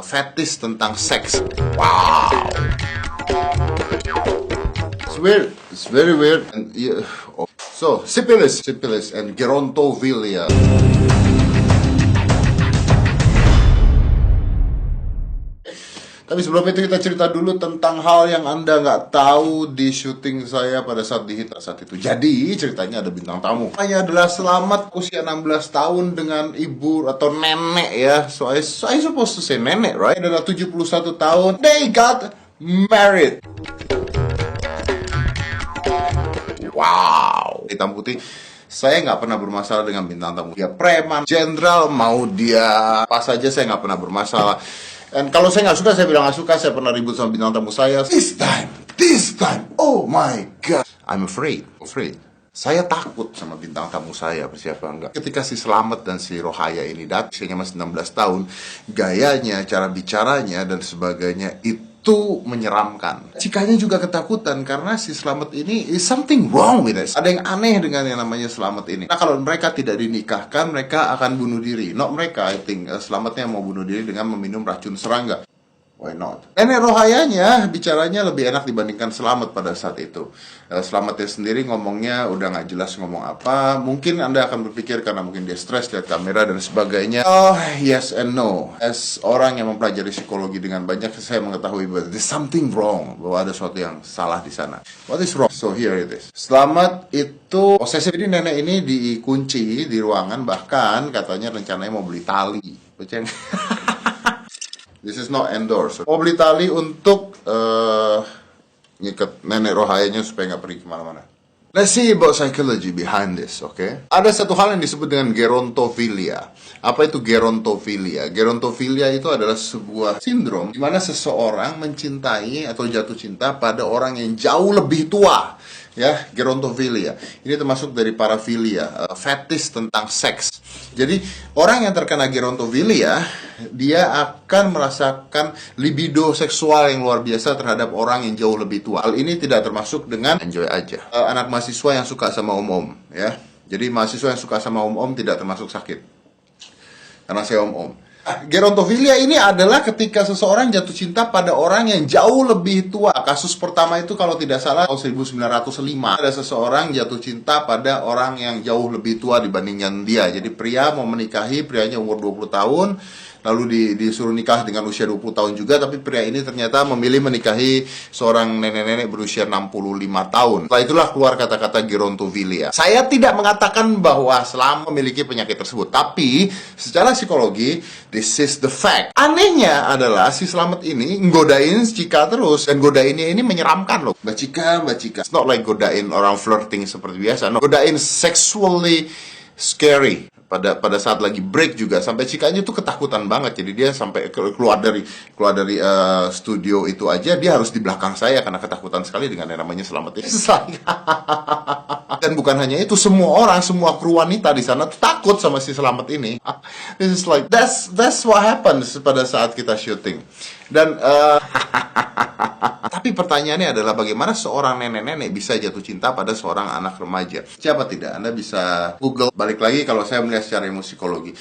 fetish tentang seks. Wow. It's weird. It's very weird. And yeah. So, syphilis and gerontophilia. Tapi sebelum itu kita cerita dulu tentang hal yang Anda nggak tahu di syuting saya pada saat di Hit saat itu. Jadi ceritanya ada bintang tamu. Namanya adalah Selamat, usia 16 tahun dengan ibu atau nenek ya. So I supposed to say nenek, right? Adalah 71 tahun. They got married. Wow. Hitam putih. Saya nggak pernah bermasalah dengan bintang tamu. Dia preman, jenderal, mau dia apa saja saya nggak pernah bermasalah. Dan kalau saya nggak suka, saya bilang nggak suka. Saya pernah ribut sama bintang tamu saya. This time, oh my god, I'm afraid. Saya takut sama bintang tamu saya, siapa enggak. Ketika si Selamat dan si Rohaya ini datang, usianya masih 16 tahun, gayanya, cara bicaranya, dan sebagainya itu menyeramkan. Cikanya juga ketakutan karena si Selamat ini is something wrong with us. Ada yang aneh dengan yang namanya Selamat ini. Nah, kalau mereka tidak dinikahkan, mereka akan bunuh diri. Not mereka, I think. Selamatnya mau bunuh diri dengan meminum racun serangga. Why not? Nenek Rohayanya bicaranya lebih enak dibandingkan Selamat pada saat itu. Selamatnya sendiri ngomongnya udah nggak jelas ngomong apa. Mungkin Anda akan berpikir karena mungkin dia stres lihat kamera dan sebagainya. Oh, yes and no. As orang yang mempelajari psikologi dengan banyak, saya mengetahui bahwa there's something wrong, bahwa ada sesuatu yang salah di sana. What is wrong? So here it is. Selamat itu posesif. Jadi nenek ini dikunci di ruangan, bahkan katanya rencananya mau beli tali. This is not endorsed. Mau beli tali untuk ngikat nenek Rohayanya supaya nggak pergi kemana-mana. Let's see about psychology behind this, okay? Ada satu hal yang disebut dengan gerontophilia. Apa itu gerontophilia? Gerontophilia itu adalah sebuah sindrom di mana seseorang mencintai atau jatuh cinta pada orang yang jauh lebih tua. Ya, gerontophilia. Ini termasuk dari parafilia, fetish tentang seks. Jadi, orang yang terkena gerontophilia, dia akan merasakan libido seksual yang luar biasa terhadap orang yang jauh lebih tua. Hal ini tidak termasuk dengan enjoy aja. Anak mahasiswa yang suka sama om-om, ya. Jadi, mahasiswa yang suka sama om-om tidak termasuk sakit. Karena saya om-om. Gerontophilia ini adalah ketika seseorang jatuh cinta pada orang yang jauh lebih tua. Kasus pertama itu kalau tidak salah tahun 1905. Ada seseorang jatuh cinta pada orang yang jauh lebih tua dibandingkan dia. Jadi pria mau menikahi, prianya umur 20 tahun. Lalu disuruh nikah dengan usia 20 tahun juga. Tapi pria ini ternyata memilih menikahi seorang nenek-nenek berusia 65 tahun. Setelah itulah keluar kata-kata gerontophilia. Saya tidak mengatakan bahwa Selamat memiliki penyakit tersebut. Tapi secara psikologi, this is the fact. Anehnya adalah si Selamat ini nggodain Cika terus. Dan godainnya ini menyeramkan loh. Mbak Cika. It's not like godain orang flirting seperti biasa. No. Godain sexually scary. Pada saat lagi break juga sampai Cikanya tuh ketakutan banget. Jadi dia sampai keluar dari studio itu aja dia harus di belakang saya karena ketakutan sekali dengan yang namanya Selamat ini. Dan bukan hanya itu, semua kru wanita di sana tuh takut sama si Selamat ini. This is like that's what happens pada saat kita syuting. Dan tapi pertanyaannya adalah bagaimana seorang nenek-nenek bisa jatuh cinta pada seorang anak remaja? Siapa tidak? Anda bisa Google. Balik lagi kalau saya melihat secara ilmu psikologi.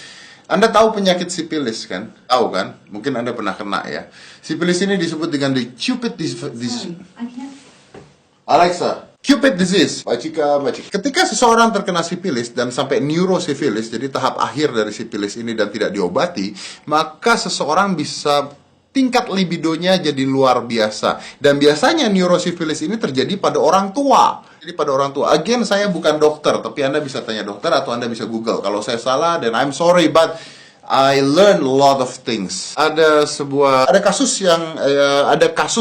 Anda tahu penyakit sipilis kan? Tahu kan? Mungkin Anda pernah kena ya. Sipilis ini disebut dengan the Cupid disease. Alexa, Cupid disease. Mbak Cika. Ketika seseorang terkena sipilis dan sampai neurosifilis, jadi tahap akhir dari sipilis ini dan tidak diobati, maka seseorang bisa tingkat libidonya jadi luar biasa. Dan biasanya neurosifilis ini terjadi pada orang tua. Jadi pada orang tua. Again, saya bukan dokter, tapi Anda bisa tanya dokter atau Anda bisa Google. Kalau saya salah, then I'm sorry, but I learned a lot of things. Ada kasus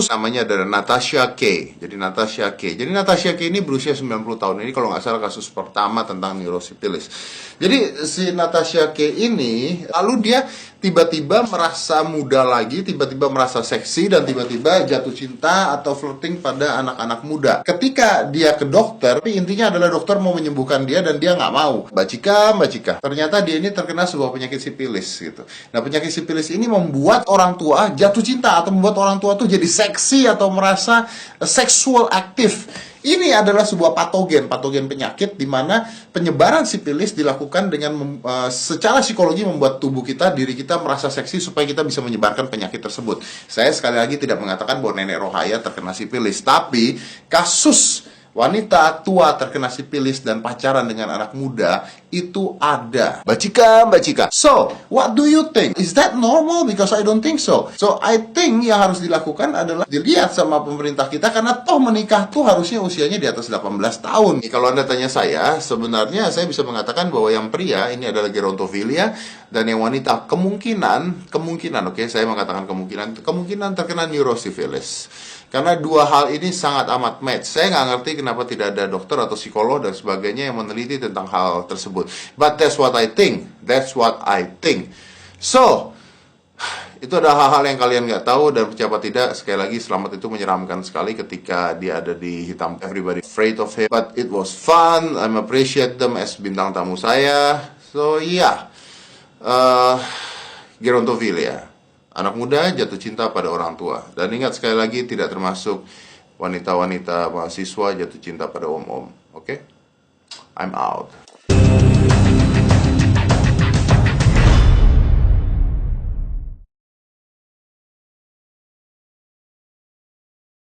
namanya dari Natasha K. Jadi Natasha K ini berusia 90 tahun. Ini kalau nggak salah kasus pertama tentang neurosifilis. Jadi si Natasha K ini lalu dia tiba-tiba merasa muda lagi, tiba-tiba merasa seksi, dan tiba-tiba jatuh cinta atau flirting pada anak-anak muda. Ketika dia ke dokter, tapi intinya adalah dokter mau menyembuhkan dia dan dia nggak mau. Mbak Cika, ternyata dia ini terkena sebuah penyakit sipilis gitu. Nah, penyakit sipilis ini membuat orang tua jatuh cinta atau membuat orang tua tuh jadi seksi atau merasa seksual aktif. Ini adalah sebuah patogen penyakit di mana penyebaran sifilis dilakukan dengan secara psikologi membuat diri kita merasa seksi supaya kita bisa menyebarkan penyakit tersebut. Saya sekali lagi tidak mengatakan bahwa nenek Rohaya terkena sifilis, tapi kasus wanita tua terkena sifilis dan pacaran dengan anak muda itu ada. Mbak Cika. So, what do you think? Is that normal? Because I don't think so. So, I think yang harus dilakukan adalah dilihat sama pemerintah kita, karena toh menikah tuh harusnya usianya di atas 18 tahun. Kalau Anda tanya saya, sebenarnya saya bisa mengatakan bahwa yang pria ini adalah gerontofilia, dan yang wanita kemungkinan, oke, saya mengatakan kemungkinan terkena neurosifilis. Karena dua hal ini sangat amat match. Saya nggak ngerti kenapa tidak ada dokter atau psikolog dan sebagainya yang meneliti tentang hal tersebut. But that's what I think. So, itu adalah hal-hal yang kalian nggak tahu, dan percaya tidak, sekali lagi, Selamat itu menyeramkan sekali ketika dia ada di hitam. Everybody afraid of him. But it was fun. I appreciate them as bintang tamu saya. So, yeah. Gerontofilia. Anak muda jatuh cinta pada orang tua. Dan ingat sekali lagi, tidak termasuk wanita-wanita mahasiswa jatuh cinta pada om-om. Oke? I'm out.